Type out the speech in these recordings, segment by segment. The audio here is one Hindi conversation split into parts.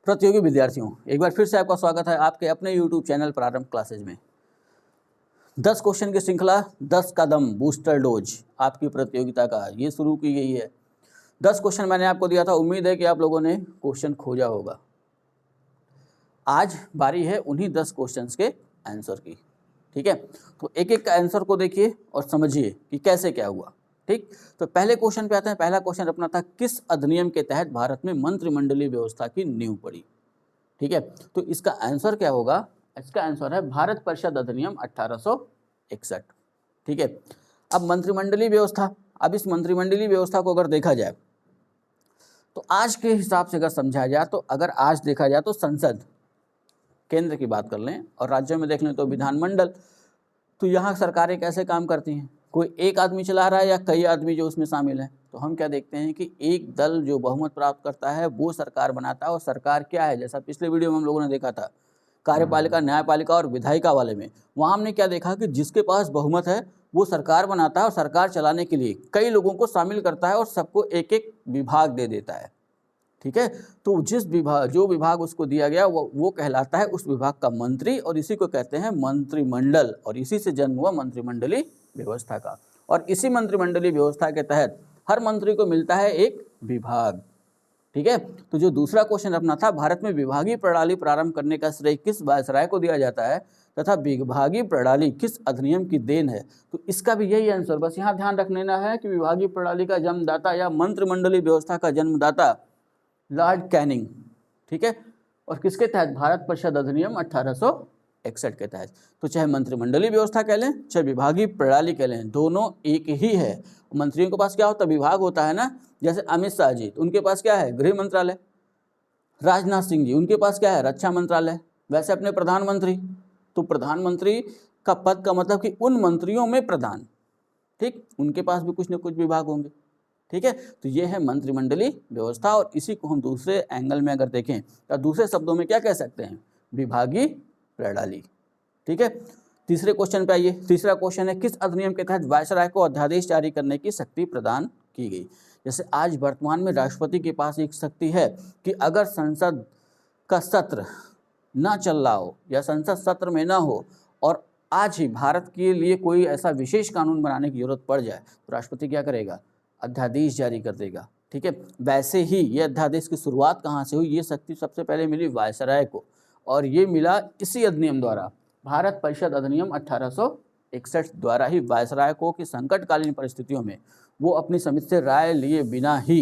प्रतियोगी विद्यार्थियों, एक बार फिर से आपका स्वागत है आपके अपने YouTube चैनल प्रारंभ क्लासेज में। 10 क्वेश्चन की श्रृंखला 10 कदम बूस्टर डोज आपकी प्रतियोगिता का ये शुरू की गई है। 10 क्वेश्चन मैंने आपको दिया था, उम्मीद है कि आप लोगों ने क्वेश्चन खोजा होगा। आज बारी है उन्हीं 10 क्वेश्चंस के आंसर की। ठीक है, तो एक एक का आंसर को देखिए और समझिए कि कैसे क्या हुआ। ठीक, तो पहले क्वेश्चन पे आते हैं। पहला क्वेश्चन अपना था, किस अधिनियम के तहत भारत में मंत्रिमंडलीय व्यवस्था की नींव पड़ी। ठीक है, तो इसका आंसर क्या होगा? इसका आंसर है भारत परिषद अधिनियम 1861। ठीक है, अब मंत्रिमंडलीय व्यवस्था, अब इस मंत्रिमंडलीय व्यवस्था को अगर देखा जाए तो आज के हिसाब से अगर समझा जाए तो अगर आज देखा जाए तो संसद, केंद्र की बात कर लें, और राज्यों में देख लें तो विधानमंडल। तो यहाँ सरकारें कैसे काम करती हैं? कोई एक आदमी चला रहा है या कई आदमी जो उसमें शामिल हैं? तो हम क्या देखते हैं कि एक दल जो बहुमत प्राप्त करता है वो सरकार बनाता है। और सरकार क्या है, जैसा पिछले वीडियो में हम लोगों ने देखा था कार्यपालिका, न्यायपालिका और विधायिका वाले में, वहाँ हमने क्या देखा कि जिसके पास बहुमत है वो सरकार बनाता है और सरकार चलाने के लिए कई लोगों को शामिल करता है और सबको एक एक विभाग दे देता है। ठीक है, तो जिस विभाग, जो विभाग उसको दिया गया वो कहलाता है उस विभाग का मंत्री, और इसी को कहते हैं मंत्रिमंडल, और इसी से जन्म हुआ मंत्रिमंडलीय व्यवस्था का। और इसी मंत्रिमंडलीय व्यवस्था के तहत हर मंत्री को मिलता है एक विभाग। ठीक है, तो जो दूसरा क्वेश्चन अपना था, भारत में विभागीय प्रणाली प्रारंभ करने का श्रेय किस वायसराय को दिया जाता है तथा विभागीय प्रणाली किस अधिनियम की देन है, तो इसका भी यही आंसर। बस यहाँ ध्यान रख लेना है कि विभागीय प्रणाली का जन्मदाता या मंत्रिमंडलीय व्यवस्था का जन्मदाता लॉर्ड कैनिंग। ठीक है, और किसके तहत? भारत परिषद अधिनियम 1861 के तहत। तो चाहे मंत्रिमंडलीय व्यवस्था कह लें चाहे विभागीय प्रणाली कह लें, दोनों एक ही है। मंत्रियों के पास क्या होता है? विभाग होता है ना। जैसे अमित शाह जी, तो उनके पास क्या है? गृह मंत्रालय। राजनाथ सिंह जी, उनके पास क्या है? रक्षा मंत्रालय। वैसे अपने प्रधानमंत्री, तो प्रधानमंत्री का पद का मतलब कि उन मंत्रियों में प्रधान। ठीक, उनके पास भी कुछ न कुछ विभाग होंगे। ठीक है, तो ये है मंत्रिमंडलीय व्यवस्था। और इसी को हम दूसरे एंगल में अगर देखें तो दूसरे शब्दों में क्या कह सकते हैं? विभागीय प्रणाली। ठीक है, तीसरे क्वेश्चन पे आइए। तीसरा क्वेश्चन है, किस अधिनियम के तहत वायसराय को अध्यादेश जारी करने की शक्ति प्रदान की गई? जैसे आज वर्तमान में राष्ट्रपति के पास एक शक्ति है कि अगर संसद का सत्र ना चल रहा हो या संसद सत्र में ना हो और आज ही भारत के लिए कोई ऐसा विशेष कानून बनाने की जरूरत पड़ जाए तो राष्ट्रपति क्या करेगा? अध्यादेश जारी कर देगा। ठीक है, वैसे ही ये अध्यादेश की शुरुआत कहाँ से हुई? ये शक्ति सबसे पहले मिली वायसराय को, और ये मिला इसी अधिनियम द्वारा, भारत परिषद अधिनियम 1861 द्वारा ही वायसराय को कि संकटकालीन परिस्थितियों में वो अपनी समिति से राय लिए बिना ही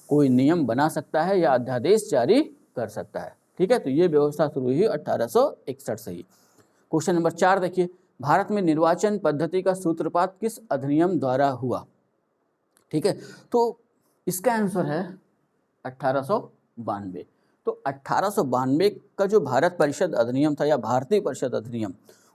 कोई नियम बना सकता है या अध्यादेश जारी कर सकता है। ठीक है, तो ये व्यवस्था शुरू हुई 1861 से ही। क्वेश्चन नंबर 4 देखिए, भारत में निर्वाचन पद्धति का सूत्रपात किस अधिनियम द्वारा हुआ? ठीक है, तो इसका आंसर है 1892। तो 1892 का जो भारत परिषद अधिनियम था या भारतीय परिषद अधिनियम,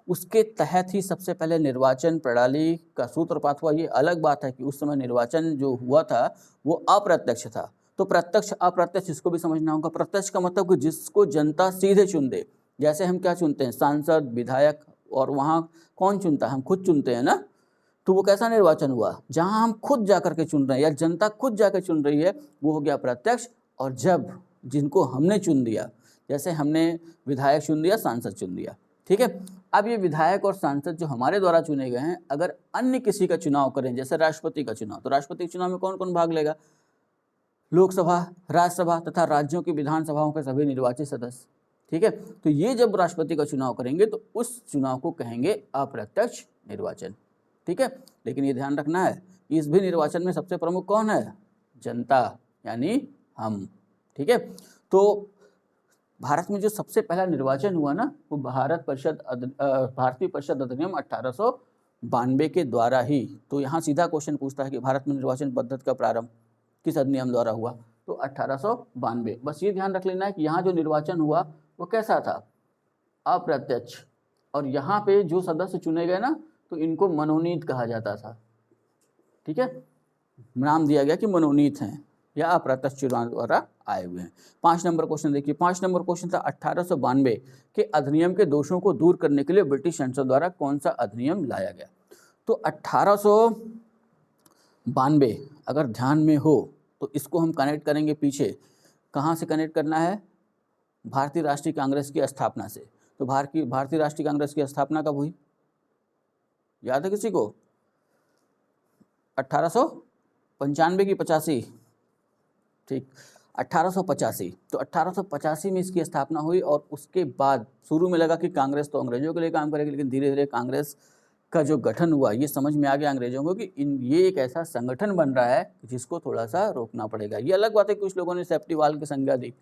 उसके तहत ही सबसे पहले निर्वाचन प्रणाली का सूत्रपात हुआ। ये अलग बात है कि उस समय निर्वाचन जो हुआ था वो अप्रत्यक्ष था। तो प्रत्यक्ष अप्रत्यक्ष इसको भी समझना होगा। प्रत्यक्ष का मतलब कि जिसको जनता सीधे चुन दे। जैसे हम क्या चुनते हैं? सांसद, विधायक, और वहाँ कौन चुनता है? हम खुद चुनते हैं ना। तो वो कैसा निर्वाचन हुआ? जहां हम खुद जाकर के चुन रहे हैं या जनता खुद जाकर चुन रही है, वो हो गया प्रत्यक्ष। और जब जिनको हमने चुन दिया, जैसे हमने विधायक चुन दिया, सांसद चुन दिया। ठीक है, अब ये विधायक और सांसद जो हमारे द्वारा चुने गए हैं, अगर अन्य किसी का चुनाव करें, जैसे राष्ट्रपति का चुनाव, तो राष्ट्रपति के चुनाव में कौन कौन भाग लेगा? लोकसभा, राज्यसभा तथा राज्यों की विधानसभाओं के सभी निर्वाचित सदस्य। ठीक है, तो ये जब राष्ट्रपति का चुनाव करेंगे तो उस चुनाव को कहेंगे अप्रत्यक्ष निर्वाचन। ठीक है, लेकिन ये ध्यान रखना है कि इस भी निर्वाचन में सबसे प्रमुख कौन है? जनता, यानी हम। ठीक है, तो भारत में जो सबसे पहला निर्वाचन हुआ ना, वो भारतीय परिषद अधिनियम 1892 के द्वारा ही। तो यहाँ सीधा क्वेश्चन पूछता है कि भारत में निर्वाचन पद्धति का प्रारंभ किस अधिनियम द्वारा हुआ? तो 1892। बस ये ध्यान रख लेना है कि यहाँ जो निर्वाचन हुआ वो कैसा था? अप्रत्यक्ष। और यहाँ पे जो सदस्य चुने गए ना, तो इनको मनोनीत कहा जाता था। ठीक है, नाम दिया गया कि मनोनीत हैं या अप्रत्यक्ष चुनाव द्वारा आए हुए हैं। 5 नंबर क्वेश्चन देखिए। 5 नंबर क्वेश्चन था, 1892 के अधिनियम के दोषों को दूर करने के लिए ब्रिटिश संसद द्वारा कौन सा अधिनियम लाया गया? तो 1892 अगर ध्यान में हो तो इसको हम कनेक्ट करेंगे पीछे। कहाँ से कनेक्ट करना है? भारतीय राष्ट्रीय कांग्रेस की स्थापना से। तो भारतीय राष्ट्रीय कांग्रेस की स्थापना कब हुई, याद है किसी को? 1895 की 85, ठीक, 1885। तो 1885 में इसकी स्थापना हुई और उसके बाद शुरू में लगा कि कांग्रेस तो अंग्रेजों के लिए काम करेगी, लेकिन धीरे धीरे कांग्रेस का जो गठन हुआ ये समझ में आ गया अंग्रेजों को कि ये एक ऐसा संगठन बन रहा है जिसको थोड़ा सा रोकना पड़ेगा। ये अलग बात है, कुछ लोगों ने सेफ्टी वाल की संज्ञा दी,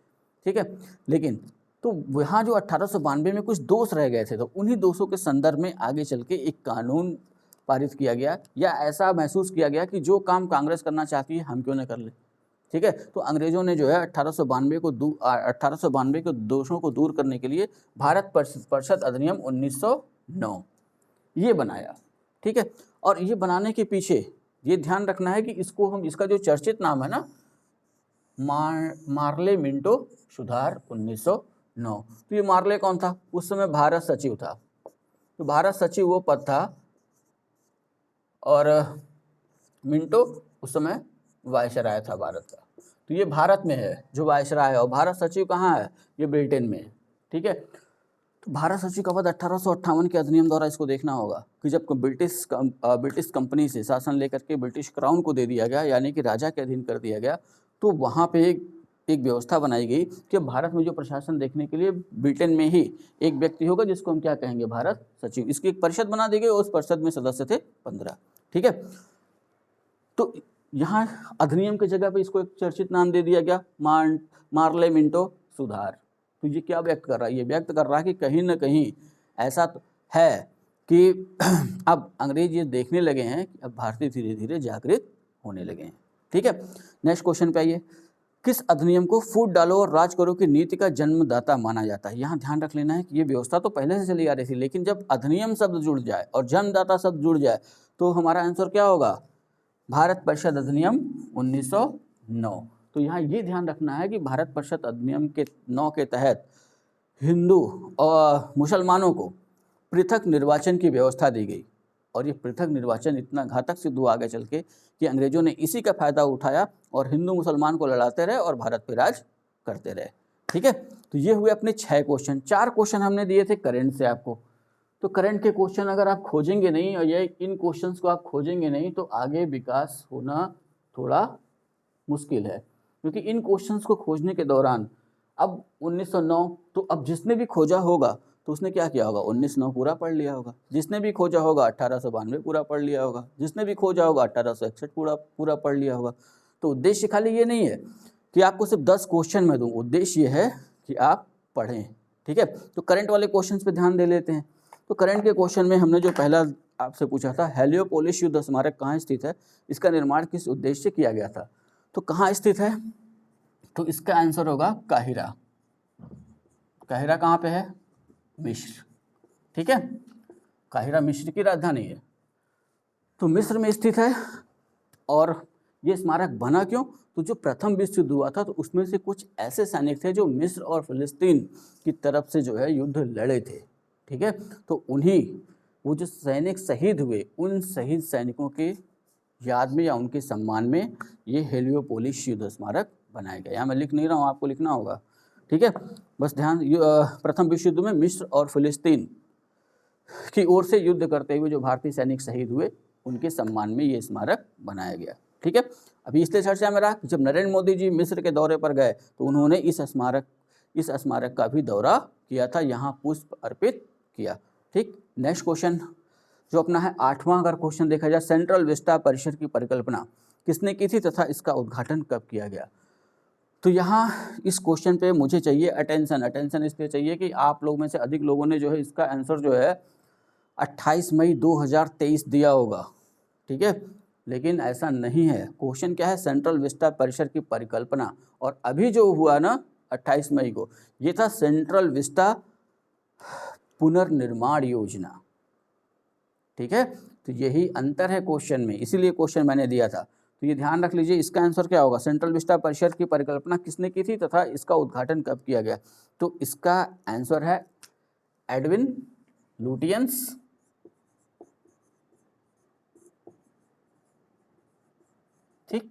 ठीक है, लेकिन तो वहाँ जो 1892 में कुछ दोष रह गए थे, तो उन्हीं दोषों के संदर्भ में आगे चल के एक कानून पारित किया गया, या ऐसा महसूस किया गया कि जो काम कांग्रेस करना चाहती है हम क्यों न कर ले, ठीक है। तो अंग्रेजों ने जो है 1892 के दोषों को दूर करने के लिए भारत परिषद अधिनियम 1909 ये बनाया, ठीक है। और ये बनाने के पीछे ये ध्यान रखना है कि इसका जो चर्चित नाम है ना, मार्ले मिंटो सुधार 1909। तो ये मार्ले कौन था? उस समय भारत सचिव था। तो भारत सचिव वो पद था और मिंटो उस समय वायसराय था भारत का। तो ये भारत में है जो वायसराय है, और भारत सचिव कहाँ है? ये ब्रिटेन में है, ठीक है। तो भारत सचिव का पद 1858 के अधिनियम द्वारा इसको देखना होगा कि जब ब्रिटिश कंपनी से शासन लेकर के ब्रिटिश क्राउन को दे दिया गया, यानी कि राजा के अधीन कर दिया गया, तो वहाँ पे एक व्यवस्था बनाई गई कि भारत में जो प्रशासन देखने के लिए ब्रिटेन में ही एक व्यक्ति होगा जिसको हम क्या कहेंगे? भारत सचिव। इसकी एक परिषद बना दी गई, उस परिषद में सदस्य थे 15, ठीक है। तो यहाँ अधिनियम की जगह पे इसको एक चर्चित नाम दे दिया गया, मार्ले मिंटो सुधार। तो ये क्या व्यक्त कर रहा है? ये व्यक्त कर रहा है कि कहीं ना कहीं ऐसा तो है कि अब अंग्रेज ये देखने लगे हैं कि अब भारतीय धीरे धीरे जागृत होने लगे हैं, ठीक है। नेक्स्ट क्वेश्चन पे आइए। किस अधिनियम को फूट डालो और राज करो की नीति का जन्मदाता माना जाता है? यहाँ ध्यान रख लेना है कि ये व्यवस्था तो पहले से चली आ रही थी, लेकिन जब अधिनियम शब्द जुड़ जाए और जन्मदाता शब्द जुड़ जाए तो हमारा आंसर क्या होगा? भारत परिषद अधिनियम 1909। तो यहाँ ये ध्यान रखना है कि भारत परिषद अधिनियम के 9 के तहत हिंदू और मुसलमानों को पृथक निर्वाचन की व्यवस्था दी गई, और ये पृथक निर्वाचन इतना घातक सिद्ध हुआ आगे चल के कि अंग्रेजों ने इसी का फायदा उठाया और हिंदू मुसलमान को लड़ाते रहे और भारत पे राज करते रहे, ठीक है। तो ये हुए अपने 6 क्वेश्चन। 4 क्वेश्चन हमने दिए थे करंट से आपको। तो करंट के क्वेश्चन अगर आप खोजेंगे नहीं और ये इन क्वेश्चंस को आप खोजेंगे नहीं तो आगे विकास होना थोड़ा मुश्किल है, क्योंकि इन क्वेश्चंस को खोजने के दौरान अब 1909, तो अब जिसने भी खोजा होगा तो उसने क्या किया होगा? 1909 पूरा पढ़ लिया होगा। जिसने भी खोजा होगा 1892 पूरा पढ़ लिया होगा। जिसने भी खोजा होगा 1861 पूरा पढ़ लिया होगा। तो उद्देश्य खाली ये नहीं है कि आपको सिर्फ 10 क्वेश्चन में दूँ, उद्देश्य ये है कि आप पढ़ें, ठीक है। तो करंट वाले क्वेश्चन पे ध्यान दे लेते हैं। तो करंट के क्वेश्चन में हमने जो पहला आपसे पूछा था, हेलियोपोलिस युद्ध स्मारक कहाँ स्थित है? इसका निर्माण किस उद्देश्य से किया गया था? तो कहाँ स्थित है? तो इसका आंसर होगा काहिरा। काहिरा कहाँ पे है? मिस्र, ठीक है। काहिरा मिस्र की राजधानी है, तो मिस्र में स्थित है। और ये स्मारक बना क्यों? तो जो प्रथम विश्व युद्ध हुआ था तो उसमें से कुछ ऐसे सैनिक थे जो मिस्र और फिलिस्तीन की तरफ से जो है युद्ध लड़े थे, ठीक है। तो उन्हीं वो जो सैनिक शहीद हुए, उन शहीद सैनिकों के याद में या उनके सम्मान में ये हेलियोपोलिस युद्ध स्मारक बनाया गया। यहाँ मैं लिख नहीं रहा हूँ, आपको लिखना होगा, ठीक है। बस ध्यान, प्रथम विश्व युद्ध में मिस्र और फिलिस्तीन की ओर से युद्ध करते हुए जो भारतीय सैनिक शहीद हुए उनके सम्मान में ये स्मारक बनाया गया, ठीक है। अभी इसलिए चर्चा में रहा कि जब नरेंद्र मोदी जी मिस्र के दौरे पर गए तो उन्होंने इस स्मारक का भी दौरा किया था, यहाँ पुष्प अर्पित किया, ठीक। नेक्स्ट क्वेश्चन जो अपना है 8वां, अगर क्वेश्चन देखा जाए, सेंट्रल विस्टा परिसर की परिकल्पना किसने की थी तथा इसका उद्घाटन कब किया गया? तो यहाँ इस क्वेश्चन पे मुझे चाहिए अटेंशन इसलिए चाहिए कि आप लोग में से अधिक लोगों ने जो है इसका आंसर जो है 28 मई 2023 दिया होगा, ठीक है, लेकिन ऐसा नहीं है। क्वेश्चन क्या है? सेंट्रल विस्टा परिसर की परिकल्पना, और अभी जो हुआ ना 28 मई को, ये था सेंट्रल विस्टा पुनर्निर्माण योजना, ठीक है। तो यही अंतर है क्वेश्चन में, इसीलिए क्वेश्चन मैंने दिया था। तो ये ध्यान रख लीजिए, इसका आंसर क्या होगा? सेंट्रल विस्टा परिसर की परिकल्पना किसने की थी तथा इसका उद्घाटन कब किया गया? तो इसका आंसर है एडविन लुटियंस, ठीक।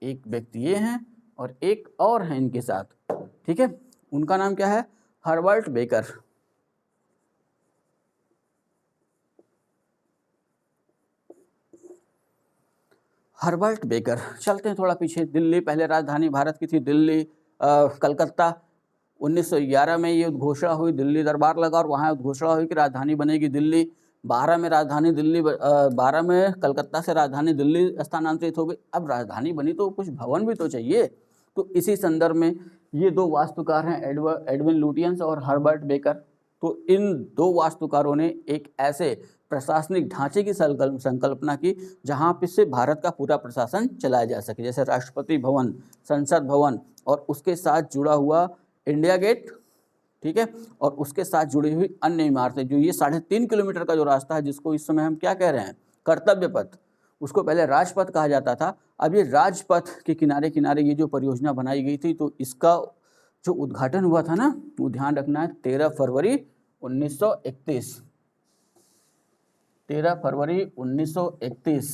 एक व्यक्ति ये हैं और एक और है इनके साथ, ठीक है। उनका नाम क्या है? Herbert baker. Herbert baker. चलते हैं थोड़ा पीछे। दिल्ली, पहले राजधानी भारत की थी दिल्ली, कलकत्ता। 1911 में ये उद्घोषणा हुई, दिल्ली दरबार लगा और वहाँ उद्घोषणा हुई कि राजधानी बनेगी दिल्ली। 12 में राजधानी दिल्ली 12 में कलकत्ता से राजधानी दिल्ली स्थानांतरित हो गई। अब राजधानी बनी तो कुछ भवन भी तो चाहिए। तो इसी संदर्भ में ये दो वास्तुकार हैं, एडविन लुटियंस और हर्बर्ट बेकर। तो इन दो वास्तुकारों ने एक ऐसे प्रशासनिक ढांचे की संकल्पना की जहाँ पे से भारत का पूरा प्रशासन चलाया जा सके, जैसे राष्ट्रपति भवन, संसद भवन और उसके साथ जुड़ा हुआ इंडिया गेट, ठीक है, और उसके साथ जुड़ी हुई अन्य इमारतें। जो ये 3.5 किलोमीटर का जो रास्ता है, जिसको इस समय हम क्या कह रहे हैं? कर्तव्य पथ। उसको पहले राजपथ कहा जाता था। अब ये राजपथ के किनारे किनारे ये जो परियोजना बनाई गई थी, तो इसका जो उद्घाटन हुआ था ना, वो ध्यान रखना है 13 फरवरी 1931। 13 फरवरी 1931,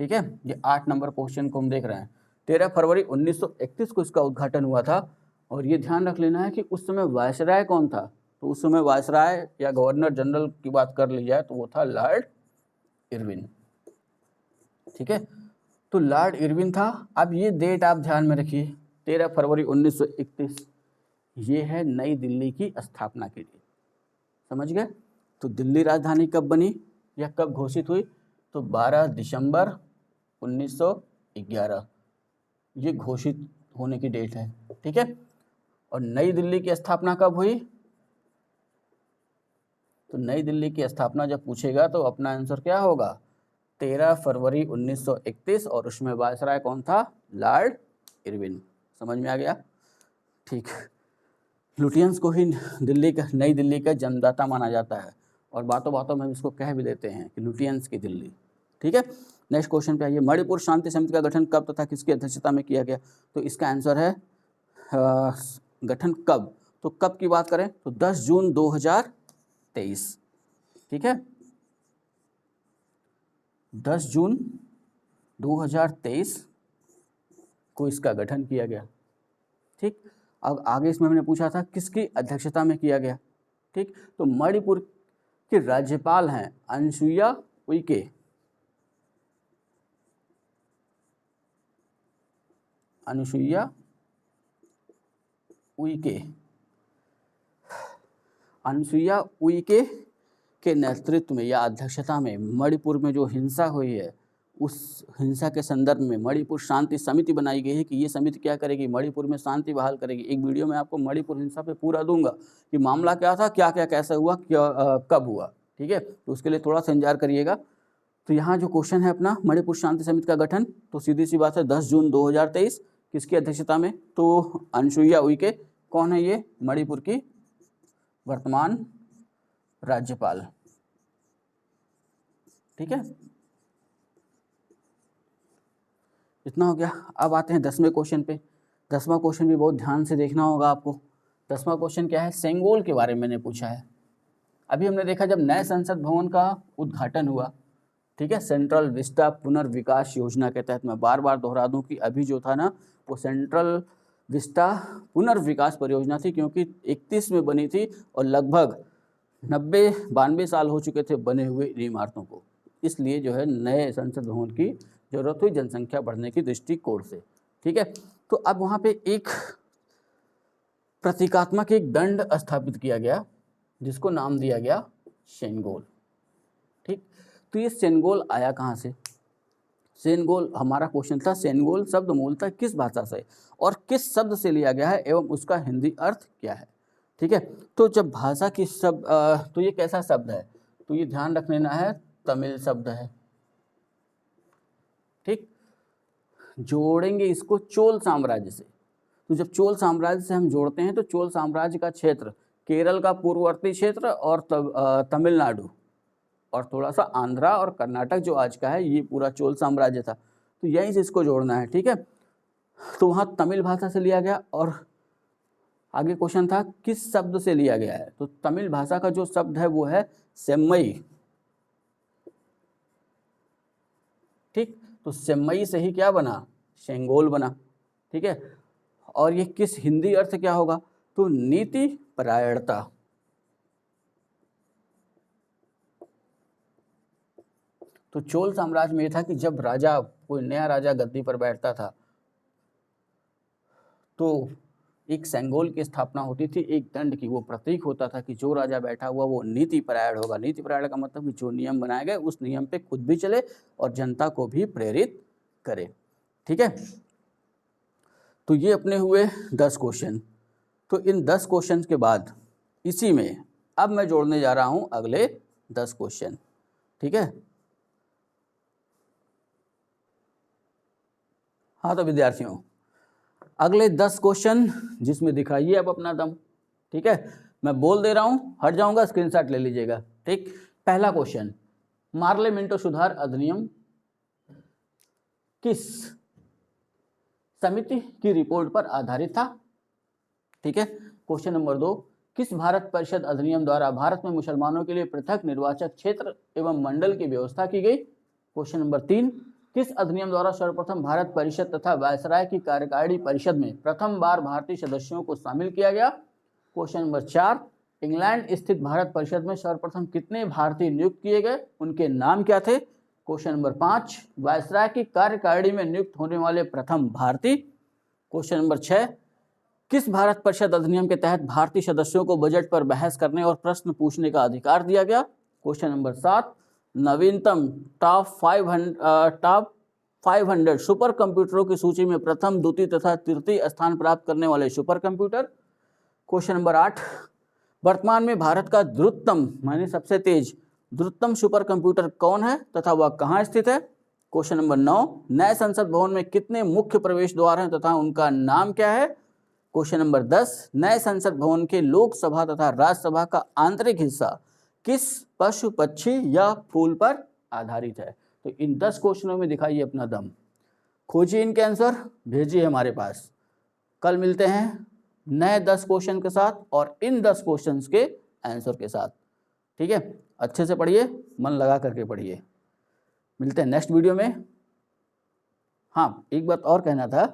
ठीक है। ये 8 नंबर क्वेश्चन को हम देख रहे हैं। 13 फरवरी 1931 को इसका उद्घाटन हुआ था। और ये ध्यान रख लेना है कि उस समय वायसराय कौन था? तो उस समय वायसराय या गवर्नर जनरल की बात कर ली जाए तो वो था लॉर्ड इरविन, ठीक है। तो लॉर्ड इरविन था। अब ये डेट आप ध्यान में रखिए, 13 फरवरी 1931, ये है नई दिल्ली की स्थापना के लिए। समझ गए? तो दिल्ली राजधानी कब बनी या कब घोषित हुई? तो 12 दिसंबर 1911 ये घोषित होने की डेट है, ठीक है। और नई दिल्ली की स्थापना कब हुई? तो नई दिल्ली की स्थापना जब पूछेगा तो अपना आंसर क्या होगा? 13 फरवरी 1931। और उसमें वायसराय कौन था? Lord Irwin. समझ में आ गया? ठीक। लुटियंस को ही दिल्ली का, नई दिल्ली का जन्मदाता माना जाता है और बातों बातों में हम इसको कह भी देते हैं कि लुटियंस की दिल्ली, ठीक है। नेक्स्ट क्वेश्चन पे आइए। मणिपुर शांति समिति का गठन कब तथा किसकी अध्यक्षता में किया गया? तो इसका आंसर है गठन कब। तो कब की बात करें तो 10 जून 2023, ठीक है। 10 जून 2023 को इसका गठन किया गया, ठीक। अब आगे इसमें हमने पूछा था किसकी अध्यक्षता में किया गया, ठीक। तो मणिपुर के राज्यपाल हैं अनुसुईया उइके। अनुसुईया उइके। अनुसुईया उइके के नेतृत्व में या अध्यक्षता में मणिपुर में जो हिंसा हुई है, उस हिंसा के संदर्भ में मणिपुर शांति समिति बनाई गई है कि ये समिति क्या करेगी? मणिपुर में शांति बहाल करेगी। एक वीडियो में आपको मणिपुर हिंसा पे पूरा दूंगा कि मामला क्या था, क्या क्या कैसे हुआ, क्या कब हुआ, ठीक है। तो उसके लिए थोड़ा सा इंतजार करिएगा। तो यहाँ जो क्वेश्चन है अपना, मणिपुर शांति समिति का गठन, तो सीधी सी बात है 10 जून 2023 किसकी अध्यक्षता में? तो अनुसुईया उइके। कौन है ये? मणिपुर की वर्तमान राज्यपाल, ठीक है। इतना हो गया। अब आते हैं 10वें क्वेश्चन पे। 10वां क्वेश्चन भी बहुत ध्यान से देखना होगा आपको। 10वां क्वेश्चन क्या है? सेंगोल के बारे में मैंने पूछा है। अभी हमने देखा जब नए संसद भवन का उद्घाटन हुआ, ठीक है, सेंट्रल विस्टा पुनर्विकास योजना के तहत, मैं बार बार दोहरा दूं कि अभी जो था ना वो सेंट्रल विस्टा पुनर्विकास परियोजना थी, क्योंकि 31 में बनी थी और लगभग 92 साल हो चुके थे बने हुए इन इमारतों को। इसलिए जो है नए संसद भवन की जरूरत हुई जनसंख्या बढ़ने की दृष्टिकोण से, ठीक है। तो अब वहाँ पे एक प्रतीकात्मक एक दंड स्थापित किया गया जिसको नाम दिया गया सेंगोल, ठीक। तो ये सेंगोल आया कहाँ से? सेंगोल, हमारा क्वेश्चन था सेंगोल शब्द मूलतः किस भाषा से और किस शब्द से लिया गया है एवं उसका हिंदी अर्थ क्या है, ठीक है। तो जब भाषा की शब्द, तो ये कैसा शब्द है? तो ये ध्यान रख लेना है, तमिल शब्द है, ठीक। जोड़ेंगे इसको चोल साम्राज्य से। तो जब चोल साम्राज्य से हम जोड़ते हैं तो चोल साम्राज्य का क्षेत्र केरल का पूर्ववर्ती क्षेत्र और तमिलनाडु और थोड़ा सा आंध्रा और कर्नाटक जो आज का है, ये पूरा चोल साम्राज्य था। तो यहीं से इसको जोड़ना है, ठीक है। तो वहाँ तमिल भाषा से लिया गया। और आगे क्वेश्चन था किस शब्द से लिया गया है? तो तमिल भाषा का जो शब्द है वो है सेम्मई, ठीक। तो सेम्मई से ही क्या बना? सेंगोल बना, ठीक है। और ये किस हिंदी अर्थ क्या होगा? तो नीति परायणता, तो चोल साम्राज्य में था कि जब राजा, कोई नया राजा गद्दी पर बैठता था तो एक सेंगोल की स्थापना होती थी, एक दंड की, वो प्रतीक होता था कि जो राजा बैठा हुआ वो नीति परायण होगा। नीति परायण का मतलब कि जो नियम बनाए गए उस नियम पे खुद भी चले और जनता को भी प्रेरित करे। ठीक है, तो ये अपने हुए 10 क्वेश्चन। तो इन 10 क्वेश्चन के बाद इसी में अब मैं जोड़ने जा रहा हूं अगले 10 क्वेश्चन। ठीक है, हाँ तो विद्यार्थियों अगले 10 क्वेश्चन जिसमें दिखाइए अब अपना दम। ठीक है, मैं बोल दे रहा हूं, हट जाऊंगा, स्क्रीनशॉट ले लीजिएगा। ठीक, पहला क्वेश्चन, मार्लेमेंटो सुधार अधिनियम किस समिति की रिपोर्ट पर आधारित था? ठीक है, क्वेश्चन नंबर 2, किस भारत परिषद अधिनियम द्वारा भारत में मुसलमानों के लिए पृथक निर्वाचक क्षेत्र एवं मंडल की व्यवस्था की गई? क्वेश्चन नंबर 3, किस अधिनियम द्वारा सर्वप्रथम भारत परिषद तथा वायसराय की कार्यकारिणी परिषद में प्रथम बार भारतीय सदस्यों को शामिल किया गया? क्वेश्चन नंबर 4, इंग्लैंड स्थित भारत परिषद में सर्वप्रथम कितने भारतीय नियुक्त किए गए, उनके नाम क्या थे? क्वेश्चन नंबर 5, वायसराय की कार्यकारिणी में नियुक्त होने वाले प्रथम भारतीय? क्वेश्चन नंबर 6, किस भारत परिषद अधिनियम के तहत भारतीय सदस्यों को बजट पर बहस करने और प्रश्न पूछने का अधिकार दिया गया? क्वेश्चन नंबर 7, नवीनतम टॉप 500 सुपर कंप्यूटरों की सूची में प्रथम, द्वितीय तथा तृतीय स्थान प्राप्त करने वाले सुपर कंप्यूटर? क्वेश्चन नंबर 8, वर्तमान में भारत का द्रुततम माने सबसे तेज द्रुततम सुपर कंप्यूटर कौन है तथा वह कहाँ स्थित है? क्वेश्चन नंबर 9, नए संसद भवन में कितने मुख्य प्रवेश द्वार हैं तथा उनका नाम क्या है? क्वेश्चन नंबर 10, नए संसद भवन के लोकसभा तथा राज्यसभा का आंतरिक हिस्सा किस पशु, पक्षी या फूल पर आधारित है? तो इन 10 क्वेश्चनों में दिखाइए अपना दम, खोजिए इनके आंसर, भेजिए हमारे पास। कल मिलते हैं नए 10 क्वेश्चन के साथ और इन 10 क्वेश्चन के आंसर के साथ। ठीक है, अच्छे से पढ़िए, मन लगा करके पढ़िए। मिलते हैं नेक्स्ट वीडियो में। हाँ, एक बात और कहना था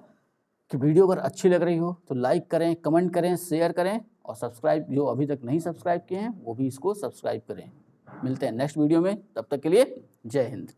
कि वीडियो अगर अच्छी लग रही हो तो लाइक करें, कमेंट करें, शेयर करें और सब्सक्राइब, जो अभी तक नहीं सब्सक्राइब किए हैं वो भी इसको सब्सक्राइब करें। मिलते हैं नेक्स्ट वीडियो में, तब तक के लिए जय हिंद।